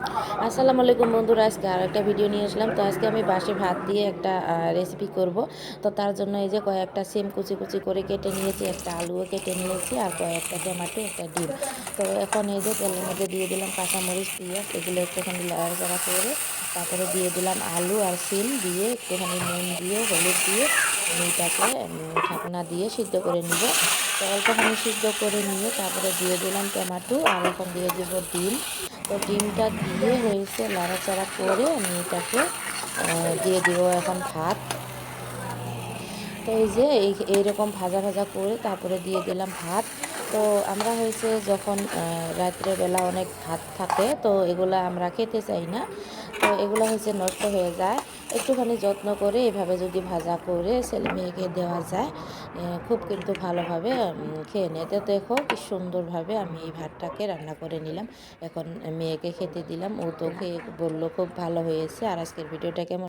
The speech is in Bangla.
আসসালামু আলাইকুম বন্ধুরা, আজকে আরেকটা ভিডিও নিয়ে আসলাম। তো আজকে আমি বাসি ভাত দিয়ে একটা রেসিপি করব। তো তার জন্য এই যে কয়েকটা সিম কুচি কুচি করে কেটে নিয়েছি, একটা আলুও কেটে নিয়েছি, আর কয়েকটা টমেটো, একটা ডিম। তো এখন এই যে তেলের মধ্যে দিয়ে দিলাম কাঁচামরিচ, পেঁয়াজ, এগুলো একটুখানি লাড়াচাড়া করে তারপরে দিয়ে দিলাম আলু আর সিম দিয়ে একটুখানি নুন দিয়ে হলুদ দিয়ে আমি এটাকে ঢাকনা দিয়ে সিদ্ধ করে নিব। তো অল্পখানি সিদ্ধ করে নিয়ে তারপরে দিয়ে দিলাম টমেটো, আর এখন দিয়ে দেব ডিম। তো ডিমটা দিয়ে হয়েছে নাড়াচাড়া করে আমি এটাকে দিয়ে দিব এখন ভাত। তো এই যে এইরকম ভাজা ভাজা করে তারপরে দিয়ে দিলাম ভাত। তো আমরা হয়েছে যখন রাত্রের বেলা অনেক ভাত থাকে, তো এগুলা আমরা খেতে চাই না। তো এগুলো হয়েছে নষ্ট হয়ে যায়। একটুখানি যত্ন করে এভাবে যদি ভাজা করে ছেলে মেয়েকে দেওয়া যায়, খুব কিন্তু ভালোভাবে খেয়ে নেয়। তো দেখো কি সুন্দরভাবে আমি এই ভাতটাকে রান্না করে নিলাম। এখন মেয়েকে খেতে দিলাম, ও তো খেয়ে বললো খুব ভালো হয়েছে। আর আজকের ভিডিওটা কেমন